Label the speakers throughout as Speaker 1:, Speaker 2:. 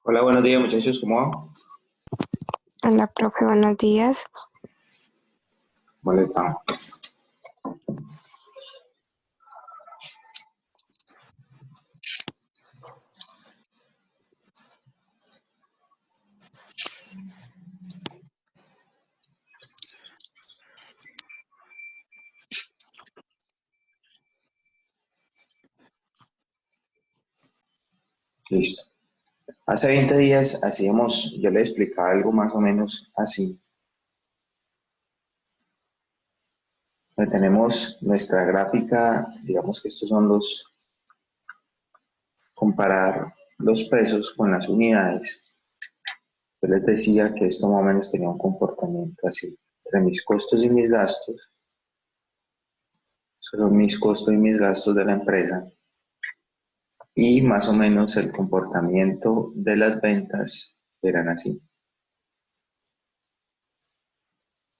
Speaker 1: Hola, buenos días muchachos, ¿cómo van?
Speaker 2: Hola, profe, buenos días.
Speaker 1: ¿Cómo les va? Listo. Hace 20 días yo le explicaba algo más o menos así. Tenemos nuestra gráfica, digamos que estos son comparar los pesos con las unidades. Yo les decía que esto más o menos tenía un comportamiento así, entre mis costos y mis gastos. Esos son mis costos y mis gastos de la empresa. Y más o menos el comportamiento de las ventas eran así.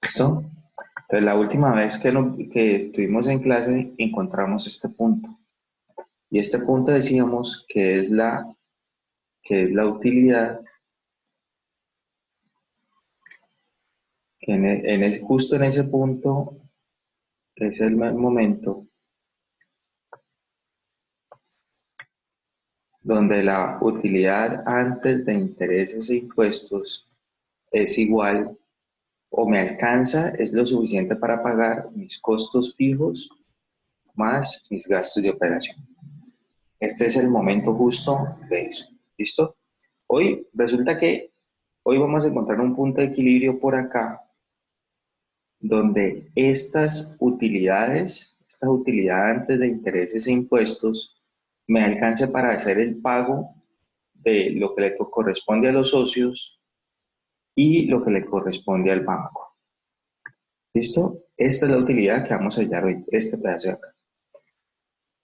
Speaker 1: ¿Listo? Entonces, la última vez que estuvimos en clase encontramos este punto. Y este punto decíamos que es la utilidad, que justo en ese punto es el momento donde la utilidad antes de intereses e impuestos es igual o me alcanza, es lo suficiente para pagar mis costos fijos más mis gastos de operación. Este es el momento justo de eso. ¿Listo? Hoy resulta que hoy vamos a encontrar un punto de equilibrio por acá, donde esta utilidad antes de intereses e impuestos, me alcance para hacer el pago de lo que le corresponde a los socios y lo que le corresponde al banco. ¿Listo? Esta es la utilidad que vamos a hallar hoy, este pedazo de acá.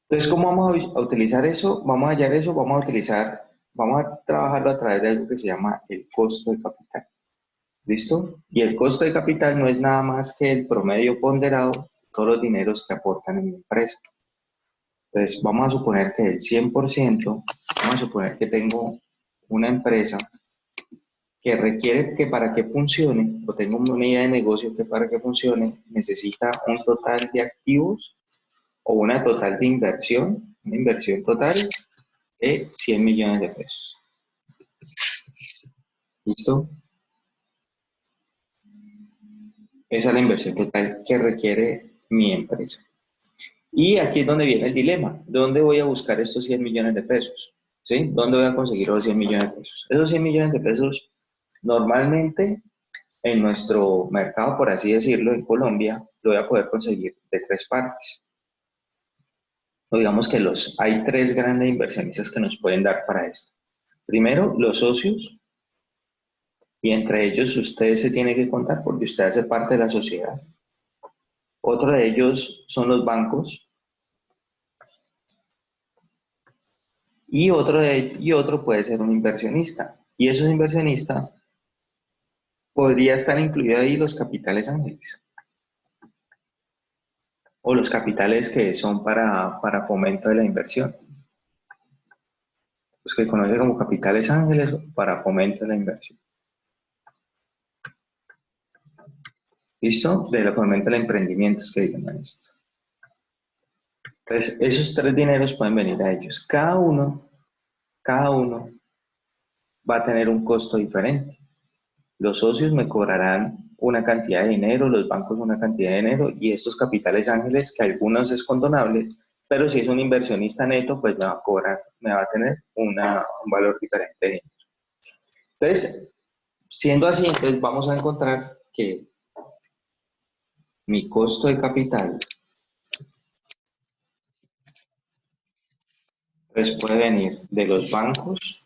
Speaker 1: Entonces, ¿cómo vamos a utilizar eso? Vamos a hallar eso, vamos a trabajarlo a través de algo que se llama el costo de capital. ¿Listo? Y el costo de capital no es nada más que el promedio ponderado de todos los dineros que aportan en mi empresa. Entonces, vamos a suponer que del 100%, vamos a suponer que tengo una empresa que requiere que para que funcione, o tengo una unidad de negocio que para que funcione, necesita un total de activos o una total de inversión, una inversión total de 100 millones de pesos. ¿Listo? Esa es la inversión total que requiere mi empresa. Y aquí es donde viene el dilema. ¿Dónde voy a buscar estos 100 millones de pesos? ¿Sí? ¿Dónde voy a conseguir los 100 millones de pesos? Esos 100 millones de pesos, normalmente en nuestro mercado, por así decirlo, en Colombia, lo voy a poder conseguir de tres partes. O digamos que hay tres grandes inversionistas que nos pueden dar para esto. Primero, los socios, y entre ellos usted se tiene que contar porque usted hace parte de la sociedad. Otro de ellos son los bancos y otro puede ser un inversionista. Y esos inversionistas podría estar incluido ahí los capitales ángeles o los capitales que son para fomento de la inversión. Los que conocen como capitales ángeles para fomento de la inversión. ¿Listo? De la fomento del emprendimiento es que digan esto. Entonces, esos tres dineros pueden venir a ellos. Cada uno va a tener un costo diferente. Los socios me cobrarán una cantidad de dinero, los bancos una cantidad de dinero y estos capitales ángeles, que algunos es condonables, pero si es un inversionista neto, pues me va a tener un valor diferente de dinero. Entonces, siendo así, entonces vamos a encontrar que mi costo de capital pues puede venir de los bancos,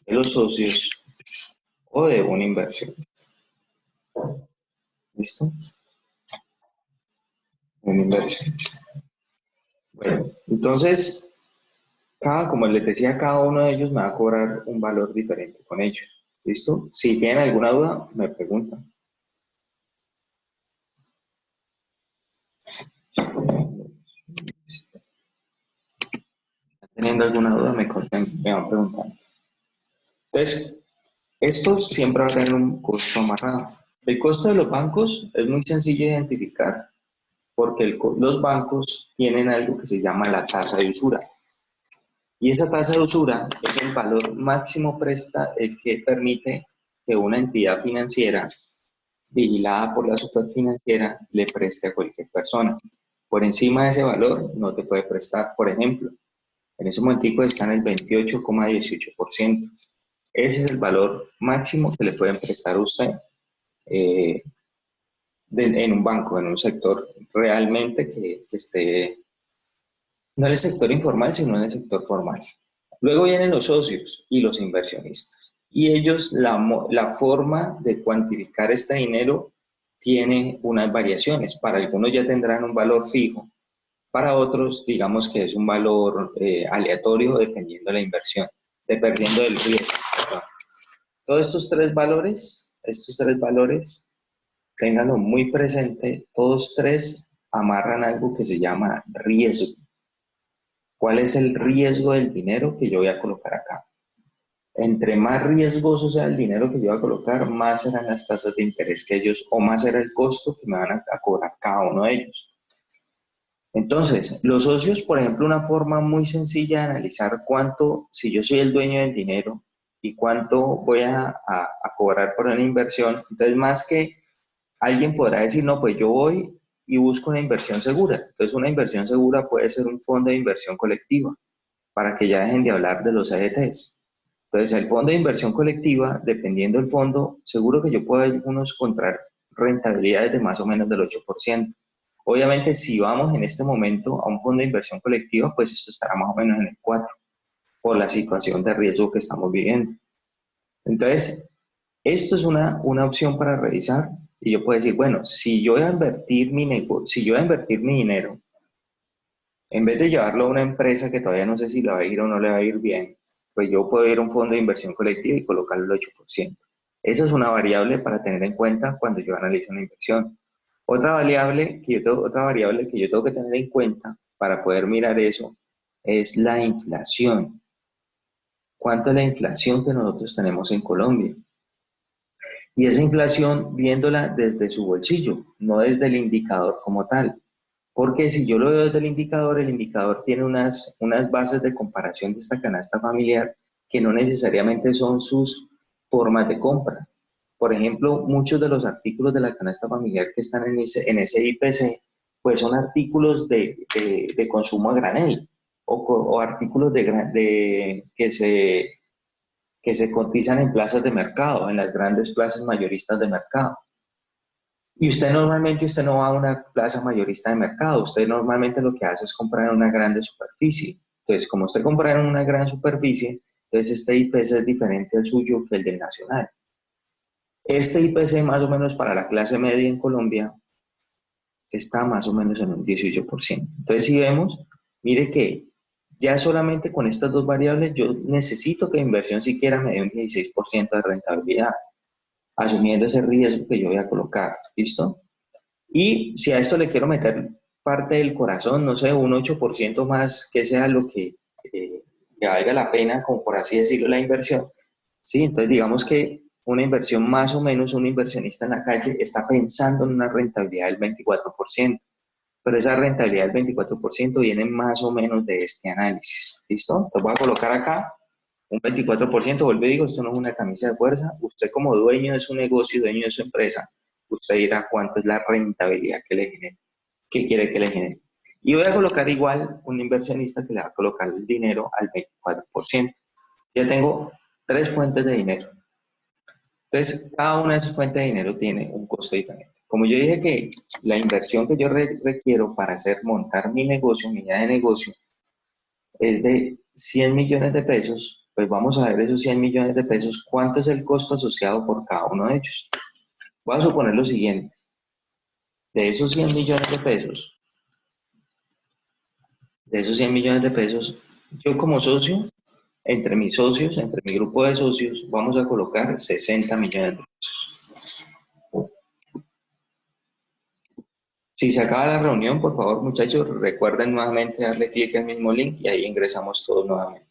Speaker 1: de los socios o de una inversión. ¿Listo? Una inversión. Bueno, entonces, como les decía, cada uno de ellos me va a cobrar un valor diferente con ellos. ¿Listo? Si tienen alguna duda, me preguntan. Teniendo alguna duda, me van preguntando. Entonces, esto siempre va a tener un costo amarrado. El costo de los bancos es muy sencillo de identificar porque los bancos tienen algo que se llama la tasa de usura. Y esa tasa de usura es el valor máximo el que permite que una entidad financiera vigilada por la superfinanciera le preste a cualquier persona. Por encima de ese valor no te puede prestar. Por ejemplo, en ese momentico está en el 28,18%. Ese es el valor máximo que le pueden prestar a usted eh, en un banco, en un sector realmente que esté, no en el sector informal, sino en el sector formal. Luego vienen los socios y los inversionistas. Y ellos, la forma de cuantificar este dinero tiene unas variaciones. Para algunos ya tendrán un valor fijo, para otros, digamos que es un valor aleatorio dependiendo de la inversión, dependiendo del riesgo. Perdón. Todos estos tres valores, ténganlo muy presente, todos tres amarran algo que se llama riesgo. ¿Cuál es el riesgo del dinero que yo voy a colocar acá? Entre más riesgoso sea el dinero que yo voy a colocar, más serán las tasas de interés que ellos, o más será el costo que me van a cobrar cada uno de ellos. Entonces, los socios, por ejemplo, una forma muy sencilla de analizar cuánto, si yo soy el dueño del dinero y cuánto voy a cobrar por una inversión, entonces más que alguien podrá decir, no, pues yo voy y busco una inversión segura. Entonces, una inversión segura puede ser un fondo de inversión colectiva, para que ya dejen de hablar de los CDTs. Entonces, el fondo de inversión colectiva, dependiendo del fondo, seguro que yo puedo algunos encontrar rentabilidades de más o menos del 8%. Obviamente, si vamos en este momento a un fondo de inversión colectiva, pues esto estará más o menos en el 4%, por la situación de riesgo que estamos viviendo. Entonces, esto es una opción para revisar y yo puedo decir, bueno, si yo voy a invertir si yo voy a invertir mi dinero, en vez de llevarlo a una empresa que todavía no sé si le va a ir o no le va a ir bien, pues yo puedo ir a un fondo de inversión colectiva y colocarle el 8%. Esa es una variable para tener en cuenta cuando yo analizo una inversión. Otra variable que yo tengo que tener en cuenta para poder mirar eso es la inflación. ¿Cuánto es la inflación que nosotros tenemos en Colombia? Y esa inflación viéndola desde su bolsillo, no desde el indicador como tal. Porque si yo lo veo desde el indicador tiene unas bases de comparación de esta canasta familiar que no necesariamente son sus formas de compra. Por ejemplo, muchos de los artículos de la canasta familiar que están en ese IPC, pues son artículos de consumo a granel o artículos que se cotizan en plazas de mercado, en las grandes plazas mayoristas de mercado. Y usted no va a una plaza mayorista de mercado, usted normalmente lo que hace es comprar en una grande superficie. Entonces, como usted compra en una gran superficie, entonces este IPC es diferente al suyo que el del nacional. Este IPC más o menos para la clase media en Colombia está más o menos en un 18%. Entonces, si vemos, mire que ya solamente con estas dos variables yo necesito que la inversión siquiera me dé un 16% de rentabilidad, asumiendo ese riesgo que yo voy a colocar. ¿Listo? Y si a esto le quiero meter parte del corazón, no sé, un 8% más, que sea lo que valga la pena, como por así decirlo, la inversión. ¿Sí? Entonces, digamos que una inversión más o menos, un inversionista en la calle está pensando en una rentabilidad del 24%, pero esa rentabilidad del 24% viene más o menos de este análisis. ¿Listo? Entonces voy a colocar acá un 24%, vuelvo y digo, esto no es una camisa de fuerza. Usted como dueño de su negocio, dueño de su empresa, usted dirá cuánto es la rentabilidad que le genere, qué quiere que le genere. Y voy a colocar igual un inversionista que le va a colocar el dinero al 24%. Ya tengo tres fuentes de dinero. Entonces, cada una de esas fuentes de dinero tiene un costo diferente. Como yo dije que la inversión que yo requiero para montar mi negocio, mi idea de negocio, es de 100 millones de pesos, pues vamos a ver esos 100 millones de pesos, cuánto es el costo asociado por cada uno de ellos. Voy a suponer lo siguiente, de esos 100 millones de pesos, yo como socio, entre mis socios, entre mi grupo de socios, vamos a colocar 60 millones de pesos. Si se acaba la reunión, por favor, muchachos, recuerden nuevamente darle clic al mismo link y ahí ingresamos todos nuevamente.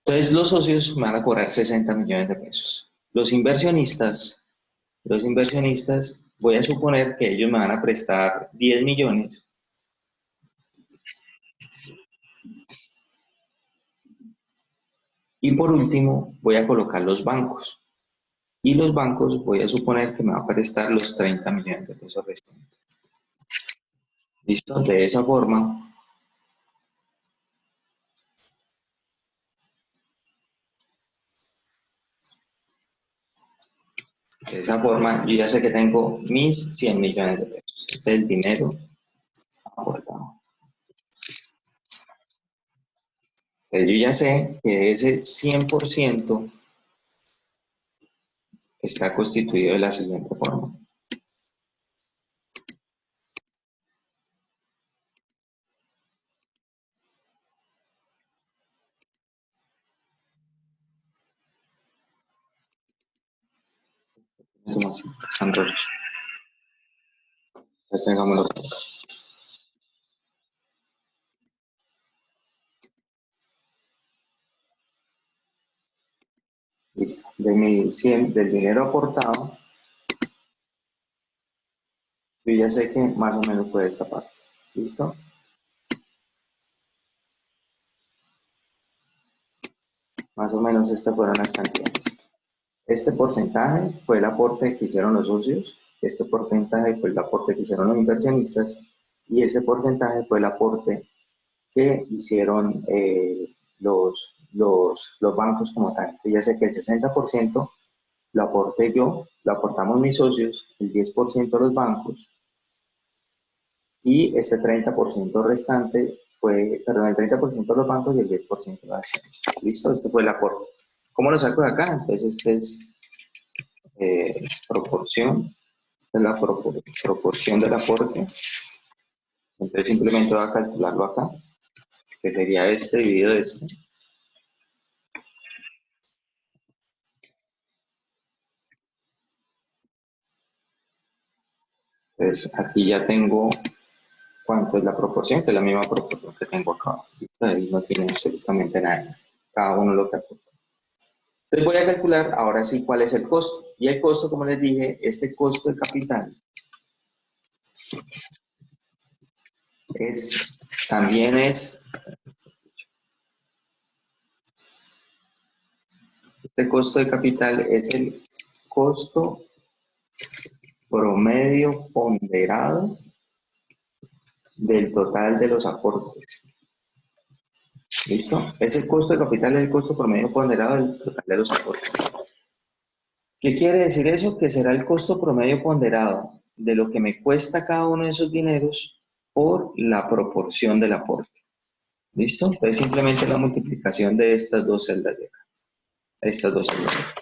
Speaker 1: Entonces los socios me van a cobrar 60 millones de pesos. Los inversionistas, voy a suponer que ellos me van a prestar 10 millones. Y por último, voy a colocar los bancos. Y los bancos voy a suponer que me van a prestar los 30 millones de pesos restantes. ¿Listo? De esa forma, yo ya sé que tengo mis 100 millones de pesos. Este es el dinero aportado. Entonces yo ya sé que ese 100% está constituido de la siguiente forma. Listo. Del dinero aportado, yo ya sé que más o menos fue esta parte. ¿Listo? Más o menos estas fueron las cantidades. Este porcentaje fue el aporte que hicieron los socios, este porcentaje fue el aporte que hicieron los inversionistas y este porcentaje fue el aporte que hicieron los bancos como tal. Entonces ya sé que el 60% lo aporté yo, lo aportamos mis socios, el 10% los bancos y este 30% restante fue, perdón, el 30% de los bancos y el 10% de las acciones. ¿Listo? Este fue el aporte. ¿Cómo lo saco de acá? Entonces, este es proporción, es la proporción del aporte. Entonces, simplemente voy a calcularlo acá, que sería este dividido este. Entonces, aquí ya tengo cuánto es la proporción, que es la misma proporción que tengo acá. ¿Listo? Ahí no tiene absolutamente nada. Cada uno lo que aporta. Entonces voy a calcular ahora sí cuál es el costo. Y el costo, como les dije, este costo de capital también este costo de capital es el costo promedio ponderado del total de los aportes. ¿Listo? Ese costo de capital es el costo promedio ponderado del total de los aportes. ¿Qué quiere decir eso? Que será el costo promedio ponderado de lo que me cuesta cada uno de esos dineros por la proporción del aporte. ¿Listo? Entonces simplemente la multiplicación de estas dos celdas de acá. Estas dos celdas de acá.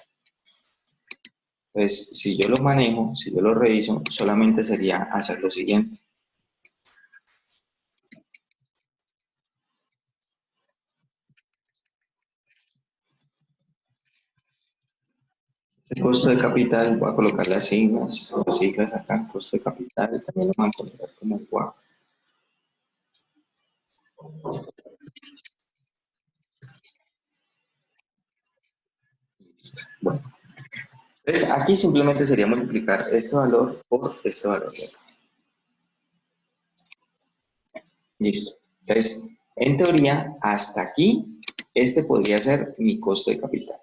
Speaker 1: Pues si yo lo manejo, si yo lo reviso, solamente sería hacer lo siguiente. El costo de capital, voy a colocar las siglas acá, costo de capital, también lo van a colocar como WAC. Bueno, entonces aquí simplemente sería multiplicar este valor por este valor de acá. Listo. Entonces, en teoría, hasta aquí, este podría ser mi costo de capital.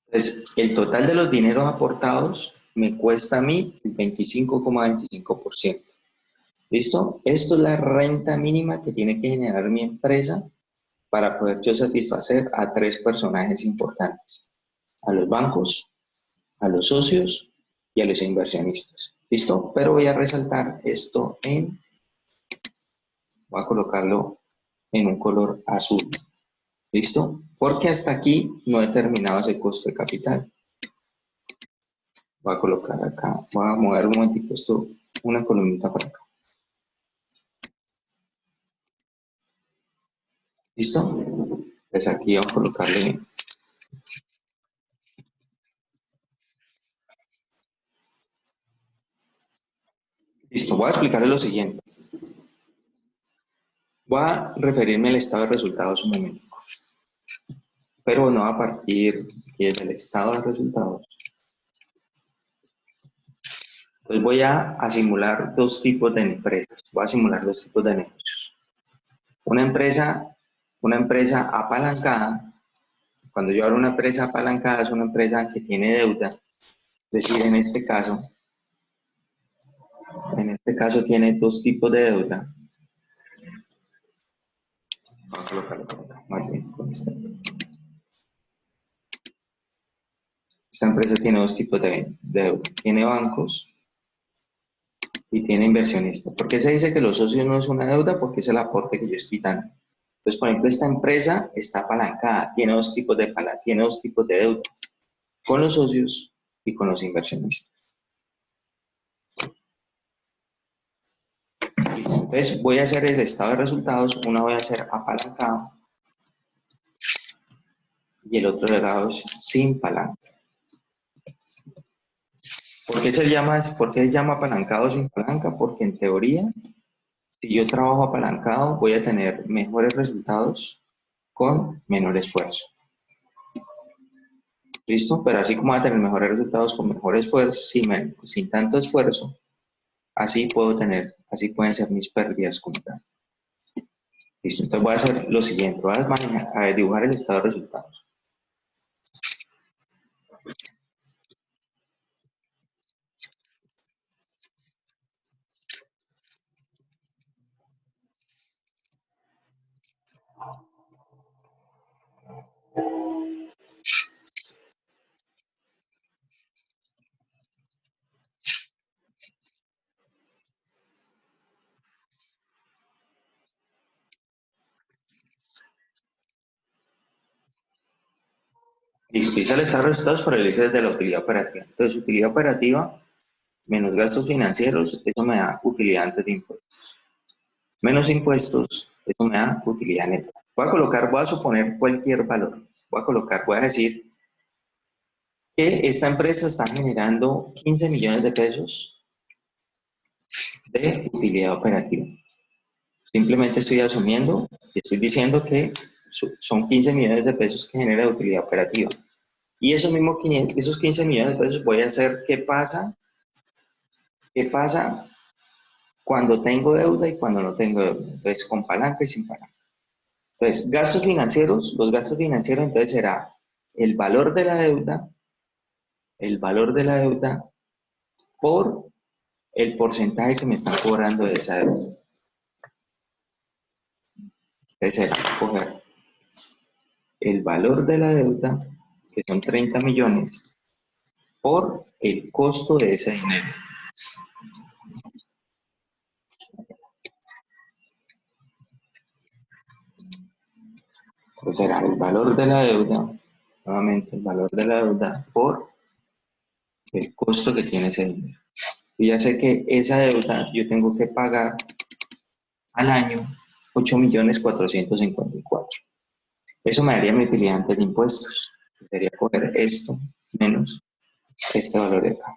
Speaker 1: Entonces, el total de los dineros aportados me cuesta a mí el 25,25%. ¿Listo? Esto es la renta mínima que tiene que generar mi empresa para poder yo satisfacer a tres personajes importantes. A los bancos, a los socios y a los inversionistas. ¿Listo? Pero voy a resaltar esto voy a colocarlo en un color azul. ¿Listo? Porque hasta aquí no he terminado ese costo de capital. Voy a colocar acá, voy a mover un momentito esto, una columnita por acá. ¿Listo? Entonces aquí vamos a colocarle. Listo, voy a explicarle lo siguiente. Voy a referirme al estado de resultados un momento, pero no a partir del estado de resultados. Entonces voy a simular dos tipos de empresas, voy a simular dos tipos de negocios. Una empresa apalancada. Cuando yo hablo de una empresa apalancada, es una empresa que tiene deuda, es decir, en este caso tiene dos tipos de deuda. Vamos a colocarlo por acá, más bien, con esta empresa tiene dos tipos de deuda. Tiene bancos y tiene inversionistas. ¿Por qué se dice que los socios no es una deuda? Porque es el aporte que yo estoy dando. Entonces, por ejemplo, esta empresa está apalancada, tiene dos tipos de deuda, con los socios y con los inversionistas. Listo. Entonces, voy a hacer el estado de resultados, uno voy a hacer apalancado y el otro lado es sin palanca. ¿Por qué se llama apalancado sin palanca? Porque en teoría, si yo trabajo apalancado, voy a tener mejores resultados con menor esfuerzo. ¿Listo? Pero así como voy a tener mejores resultados con mejor esfuerzo, sin tanto esfuerzo, así pueden ser mis pérdidas como tal. Listo, entonces voy a hacer lo siguiente, voy a dibujar el estado de resultados. Listo, hice el estado de resultados, pero lo hice desde la utilidad operativa. Entonces, utilidad operativa menos gastos financieros, eso me da utilidad antes de impuestos. Menos impuestos, eso me da utilidad neta. Voy a suponer cualquier valor. Voy a decir que esta empresa está generando 15 millones de pesos de utilidad operativa. Simplemente estoy asumiendo y estoy diciendo que son 15 millones de pesos que genera utilidad operativa. Y esos 15 millones de pesos voy a hacer qué pasa cuando tengo deuda y cuando no tengo deuda. Entonces, con palanca y sin palanca. Entonces, los gastos financieros entonces será el valor de la deuda por el porcentaje que me están cobrando de esa deuda. Entonces será coger el valor de la deuda, que son 30 millones, por el costo de ese dinero. Entonces será el valor de la deuda, nuevamente el valor de la deuda por el costo que tiene ese dinero. Y ya sé que esa deuda yo tengo que pagar al año 8.454.000. Eso me daría mi utilidad antes de impuestos. Sería coger esto menos este valor de acá.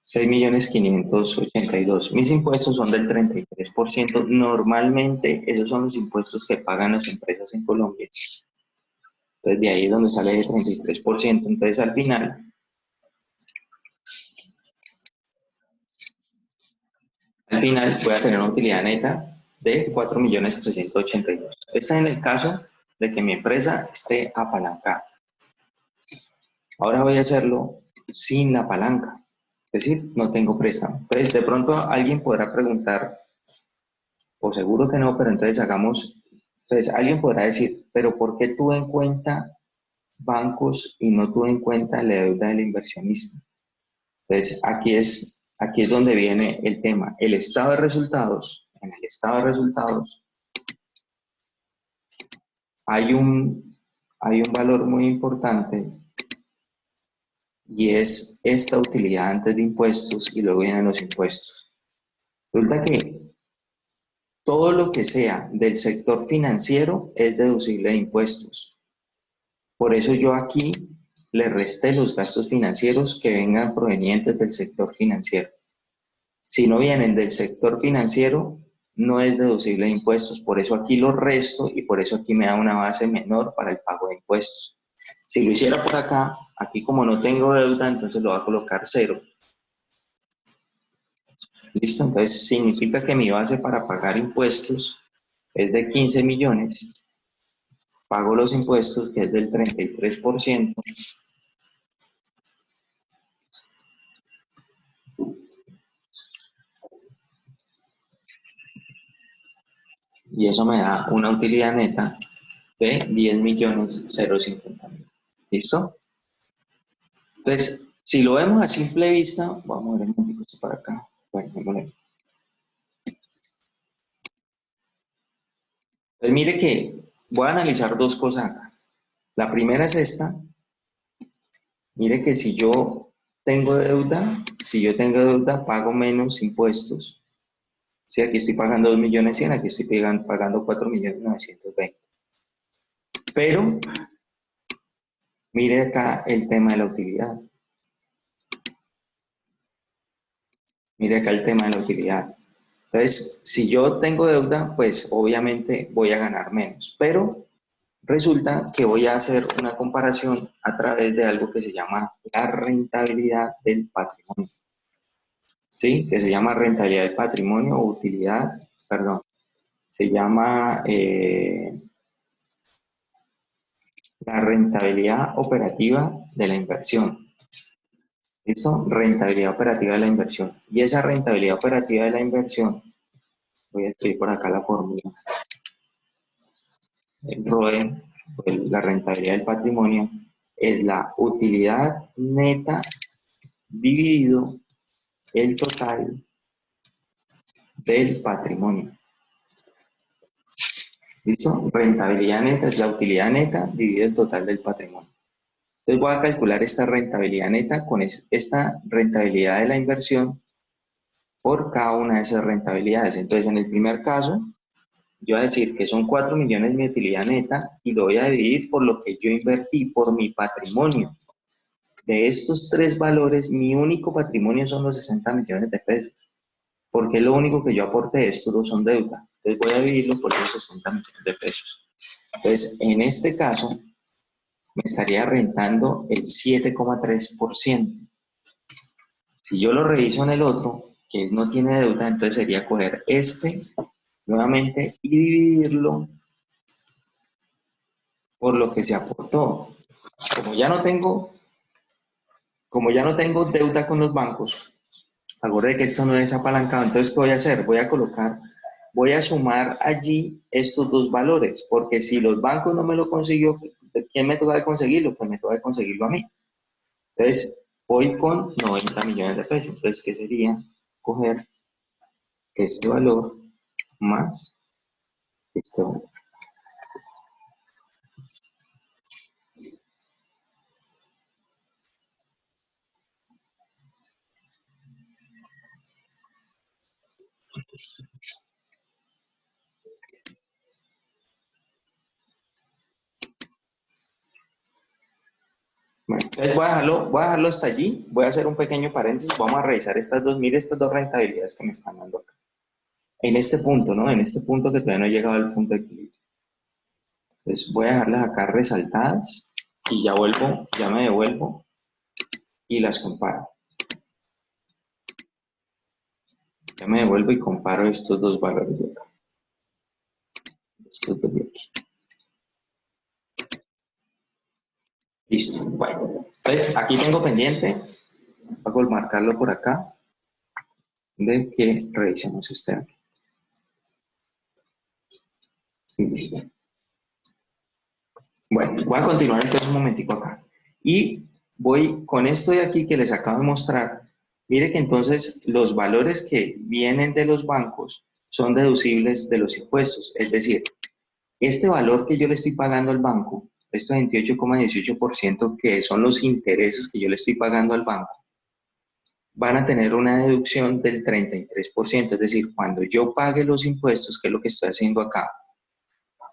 Speaker 1: 6.582.000. Mis impuestos son del 33%. Normalmente esos son los impuestos que pagan las empresas en Colombia. Entonces de ahí es donde sale el 33%. Entonces al final voy a tener una utilidad neta de 4.382.000. Esta es en el caso de que mi empresa esté apalancada. Ahora voy a hacerlo sin la palanca. Es decir, no tengo préstamo. Entonces, de pronto alguien podrá preguntar, o seguro que no, pero entonces alguien podrá decir, pero ¿por qué tuve en cuenta bancos y no tuve en cuenta la deuda del inversionista? Entonces, aquí es donde viene el tema. El estado de resultados, en el estado de resultados, hay un valor muy importante y es esta utilidad antes de impuestos y luego vienen los impuestos. Resulta que todo lo que sea del sector financiero es deducible de impuestos. Por eso yo aquí le resté los gastos financieros que vengan provenientes del sector financiero. Si no vienen del sector financiero, no es deducible de impuestos, por eso aquí lo resto y por eso aquí me da una base menor para el pago de impuestos. Si lo hiciera por acá, aquí como no tengo deuda, entonces lo voy a colocar 0. ¿Listo? Entonces significa que mi base para pagar impuestos es de 15 millones, pago los impuestos que es del 33%, y eso me da una utilidad neta de 10.050.000. ¿Listo? Entonces, si lo vemos a simple vista, vamos a ver un poquito esto para acá. Bueno, entonces mire que voy a analizar dos cosas acá. La primera es esta. Mire que si yo tengo deuda, pago menos impuestos. Sí, aquí estoy pagando 2.100.000, aquí estoy pagando 4.920.000. Pero, mire acá el tema de la utilidad. Mire acá el tema de la utilidad. Entonces, si yo tengo deuda, pues obviamente voy a ganar menos. Pero resulta que voy a hacer una comparación a través de algo que se llama la rentabilidad del patrimonio. ¿Sí? Que se llama rentabilidad del patrimonio o utilidad, perdón. Se llama la rentabilidad operativa de la inversión. ¿Listo? Rentabilidad operativa de la inversión. Y esa rentabilidad operativa de la inversión, voy a escribir por acá la fórmula. El ROE, la rentabilidad del patrimonio, es la utilidad neta dividido el total del patrimonio. ¿Listo? Rentabilidad neta es la utilidad neta dividido el total del patrimonio. Entonces voy a calcular esta rentabilidad neta con esta rentabilidad de la inversión por cada una de esas rentabilidades. Entonces en el primer caso, yo voy a decir que son 4 millones mi utilidad neta y lo voy a dividir por lo que yo invertí, por mi patrimonio. De estos tres valores, mi único patrimonio son los 60 millones de pesos, porque lo único que yo aporté, estos dos son deuda. Entonces voy a dividirlo por los 60 millones de pesos. Entonces, en este caso, me estaría rentando el 7,3%. Si yo lo reviso en el otro, que no tiene deuda, entonces sería coger este nuevamente y dividirlo por lo que se aportó. Como ya no tengo deuda con los bancos, acuérdate que esto no es apalancado, entonces ¿qué voy a hacer? Voy a sumar allí estos dos valores, porque si los bancos no me lo consiguió, ¿quién me toca de conseguirlo? Pues me toca de conseguirlo a mí. Entonces, voy con 90 millones de pesos. Entonces, ¿qué sería? Coger este valor más este valor. Bueno, entonces voy a dejarlo hasta allí. Voy a hacer un pequeño paréntesis. Vamos a revisar mire estas dos rentabilidades que me están dando acá. En este punto, ¿no? En este punto que todavía no he llegado al punto de equilibrio. Entonces voy a dejarlas acá resaltadas y ya me devuelvo y las comparo. Ya me devuelvo y comparo estos dos valores de acá. Estos dos de aquí. Listo. Bueno, entonces aquí tengo pendiente, voy a marcarlo por acá, de que revisemos este aquí. Listo. Bueno, voy a continuar entonces un momentico acá. Y voy con esto de aquí que les acabo de mostrar. Mire que entonces los valores que vienen de los bancos son deducibles de los impuestos. Es decir, este valor que yo le estoy pagando al banco, este 28,18% que son los intereses que yo le estoy pagando al banco, van a tener una deducción del 33%. Es decir, cuando yo pague los impuestos, que es lo que estoy haciendo acá,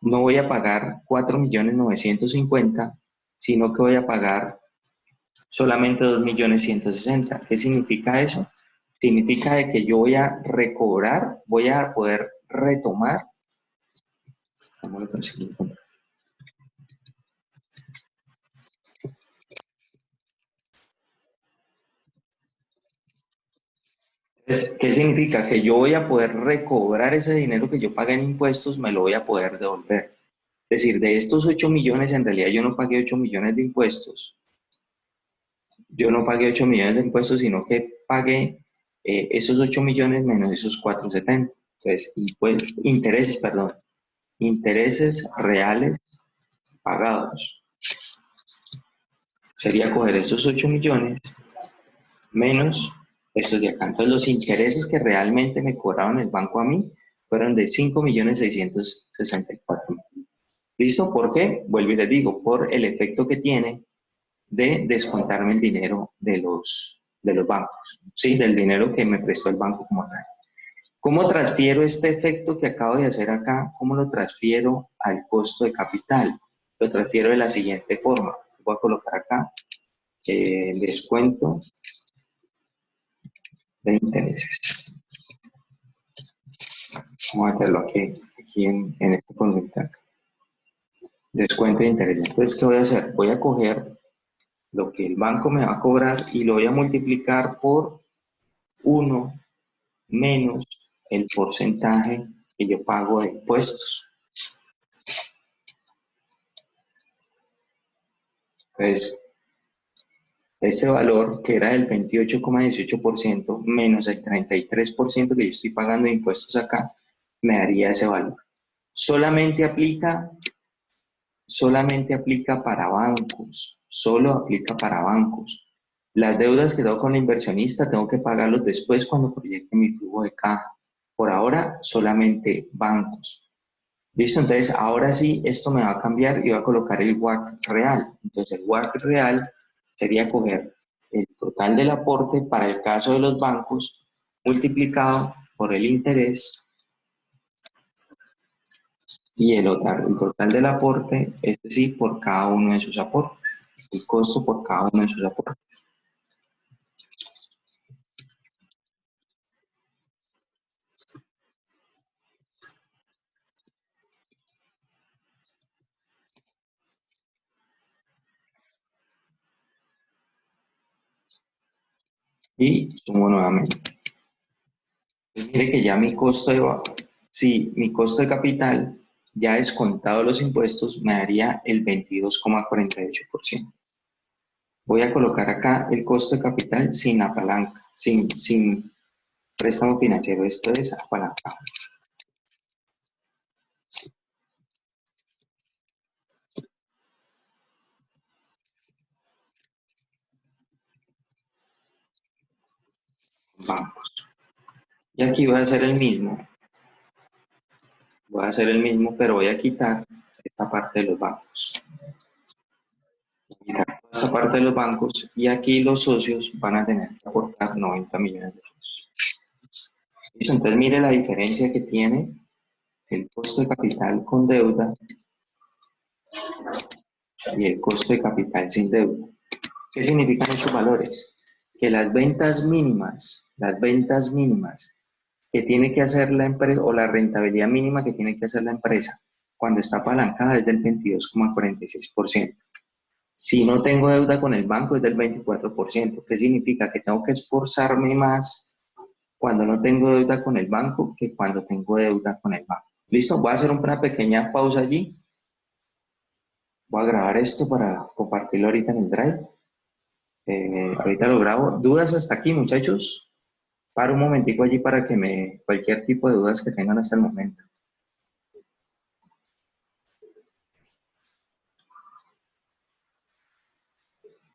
Speaker 1: no voy a pagar 4.950.000, sino que voy a pagar solamente 2.160.000. ¿Qué significa eso? Significa de que yo voy a poder retomar. Vamos a conseguir. Entonces, ¿qué significa? Que yo voy a poder recobrar ese dinero que yo pagué en impuestos, me lo voy a poder devolver. Es decir, de estos 8 millones, en realidad yo no pagué 8 millones de impuestos. Yo no pagué 8 millones de impuestos, sino que pagué esos 8 millones menos esos 470. Entonces, intereses, perdón, intereses reales pagados. Sería coger esos 8 millones menos estos de acá. Entonces, los intereses que realmente me cobraron el banco a mí fueron de 5.664.000. ¿Listo? ¿Por qué? Vuelvo y les digo, por el efecto que tiene de descontarme el dinero de los bancos, ¿sí? Del dinero que me prestó el banco como tal. ¿Cómo transfiero este efecto que acabo de hacer acá? ¿Cómo lo transfiero al costo de capital? Lo transfiero de la siguiente forma. Voy a colocar acá descuento de intereses. Vamos a hacerlo aquí en este concepto. Descuento de intereses. Entonces, ¿qué voy a hacer? Voy a coger lo que el banco me va a cobrar y lo voy a multiplicar por 1 menos el porcentaje que yo pago de impuestos. Entonces, ese valor que era del 28,18% menos el 33% que yo estoy pagando de impuestos acá, me daría ese valor. Solamente aplica para bancos, solo aplica para bancos. Las deudas que tengo con la inversionista tengo que pagarlos después cuando proyecte mi flujo de caja. Por ahora, solamente bancos. ¿Listo? Entonces, ahora sí, esto me va a cambiar y va a colocar el WACC real. Entonces, el WACC real sería coger el total del aporte para el caso de los bancos multiplicado por el interés y el total del aporte, es decir, por cada uno de sus aportes, el costo por cada uno de sus aportes. Y sumo nuevamente. Entonces, mire que ya mi costo mi costo de capital, ya descontado los impuestos, me daría el 22,48%. Voy a colocar acá el costo de capital sin la palanca, sin préstamo financiero. Esto es apalancado. Bancos. Y aquí voy a hacer el mismo. Voy a hacer el mismo, pero voy a quitar esta parte de los bancos. Voy a quitar esta parte de los bancos y aquí los socios van a tener que aportar 90 millones de pesos. ¿Listo? Entonces mire la diferencia que tiene el costo de capital con deuda y el costo de capital sin deuda. ¿Qué significan estos valores? Que las ventas mínimas que tiene que hacer la empresa, o la rentabilidad mínima que tiene que hacer la empresa cuando está apalancada es del 22,46%. Si no tengo deuda con el banco es del 24%. ¿Qué significa? Que tengo que esforzarme más cuando no tengo deuda con el banco que cuando tengo deuda con el banco. ¿Listo? Voy a hacer una pequeña pausa allí. Voy a grabar esto para compartirlo ahorita en el Drive. Ahorita lo grabo. ¿Dudas hasta aquí, muchachos? Paro un momentico allí para que cualquier tipo de dudas que tengan hasta el momento.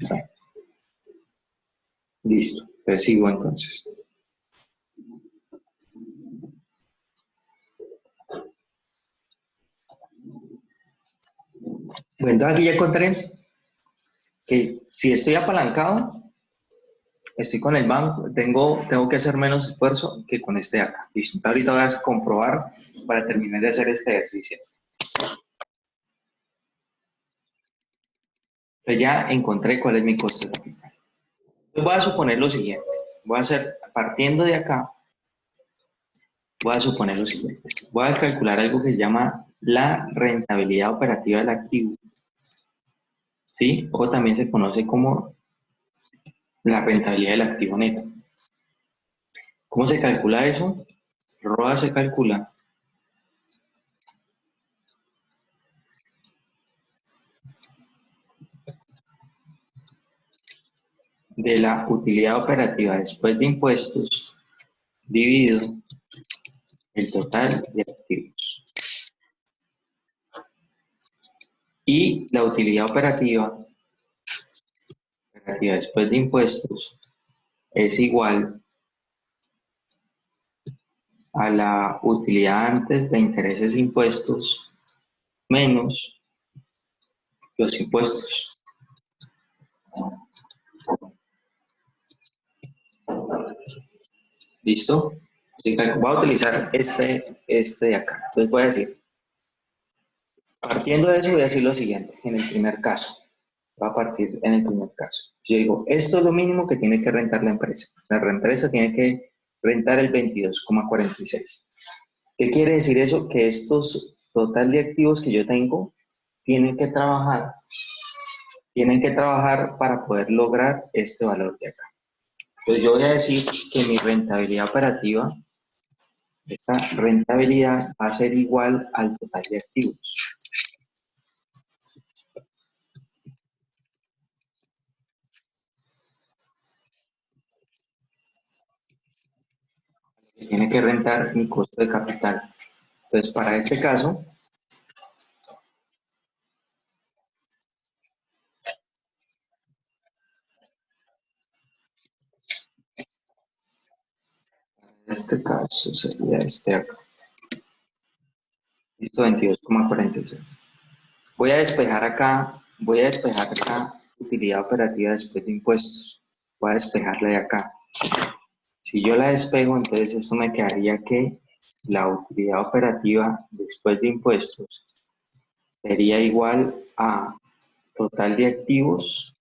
Speaker 1: Bueno, listo. Te sigo entonces. Bueno, entonces aquí ya encontré que si estoy apalancado, estoy con el banco, tengo que hacer menos esfuerzo que con este de acá. Listo. Entonces ahorita voy a comprobar para terminar de hacer este ejercicio. Entonces ya encontré cuál es mi costo de capital. Entonces voy a suponer lo siguiente. Voy a hacer, partiendo de acá, voy a suponer lo siguiente. Voy a calcular algo que se llama la rentabilidad operativa del activo, ¿sí? O también se conoce como la rentabilidad del activo neto. ¿Cómo se calcula eso? ROA se calcula de la utilidad operativa después de impuestos dividido el total de activos. Y la utilidad operativa después de impuestos es igual a la utilidad antes de intereses e impuestos menos los impuestos. ¿Listo? Así que voy a utilizar este de acá. Entonces voy a decir, partiendo de eso voy a decir lo siguiente, en el primer caso. Voy a partir en el primer caso. Yo digo, esto es lo mínimo que tiene que rentar la empresa. La empresa tiene que rentar el 22,46. ¿Qué quiere decir eso? Que estos total de activos que yo tengo tienen que trabajar para poder lograr este valor de acá. Entonces yo voy a decir que mi rentabilidad operativa, esta rentabilidad va a ser igual al total de activos. Tiene que rentar mi costo de capital. Entonces para este caso, sería este acá. Listo, 22,46. Voy a despejar acá utilidad operativa después de impuestos. Voy a despejarla de acá. Si yo la despejo, entonces esto me quedaría que la utilidad operativa después de impuestos sería igual a total de activos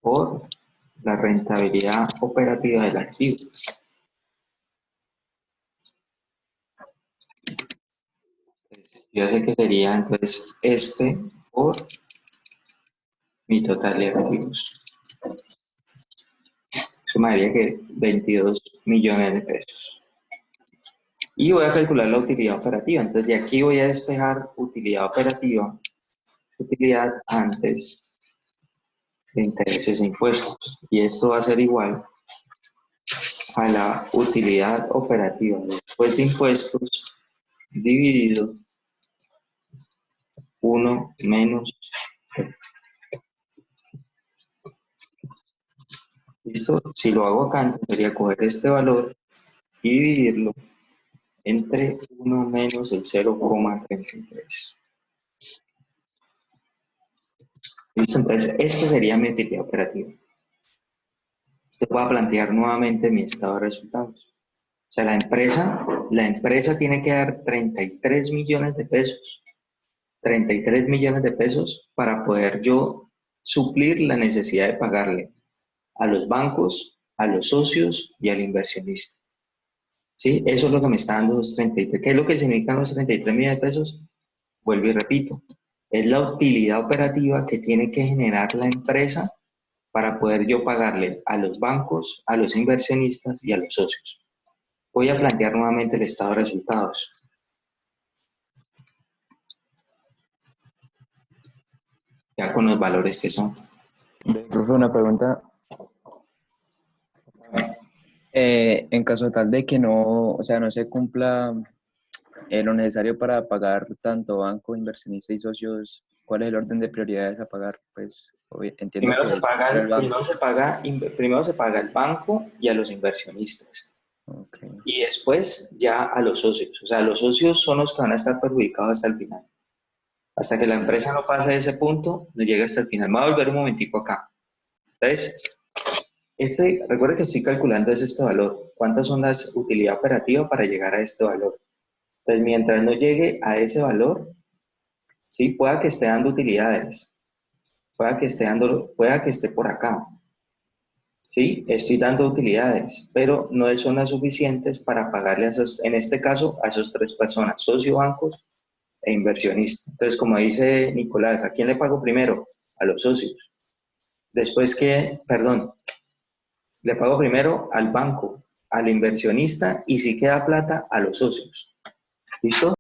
Speaker 1: por la rentabilidad operativa del activo. Yo sé que sería entonces este por mi total de activos. Eso me daría que 22 millones de pesos. Y voy a calcular la utilidad operativa. Entonces de aquí voy a despejar utilidad operativa, utilidad antes de intereses e impuestos. Y esto va a ser igual a la utilidad operativa después de impuestos dividido 1 menos. ¿Listo? Si lo hago acá, entonces sería coger este valor y dividirlo entre 1 menos el 0,33. ¿Listo? Entonces, esta sería mi utilidad operativa. Te voy a plantear nuevamente mi estado de resultados. O sea, la empresa tiene que dar 33 millones de pesos. 33 millones de pesos para poder yo suplir la necesidad de pagarle a los bancos, a los socios y al inversionista. ¿Sí? Eso es lo que me está dando los 33. ¿Qué es lo que significan los 33 millones de pesos? Vuelvo y repito. Es la utilidad operativa que tiene que generar la empresa para poder yo pagarle a los bancos, a los inversionistas y a los socios. Voy a plantear nuevamente el estado de resultados. Ya con los valores que son.
Speaker 3: Profe, una pregunta. En caso tal de que no, o sea, no se cumpla lo necesario para pagar tanto banco, inversionista y socios, ¿cuál es el orden de prioridades a pagar? Pues entiendo
Speaker 1: Primero
Speaker 3: que
Speaker 1: se
Speaker 3: es primero el banco.
Speaker 1: primero se paga al banco y a los inversionistas.
Speaker 3: Okay.
Speaker 1: Y después ya a los socios. O sea, los socios son los que van a estar perjudicados hasta el final. Hasta que la empresa no pase de ese punto, no llega hasta el final. Me voy a volver un momentico acá. Entonces, recuerde que estoy calculando este valor. ¿Cuántas son las utilidades operativas para llegar a este valor? Entonces, mientras no llegue a ese valor, sí, pueda que esté dando utilidades, pueda que esté por acá, ¿sí? Estoy dando utilidades, pero no son las suficientes para pagarle a esos, en este caso, a esas tres personas, socio, bancos e inversionista. Entonces, como dice Nicolás, ¿a quién le pago primero? A los socios. Después que, perdón, le pago primero al banco, al inversionista y si queda plata, a los socios. ¿Listo?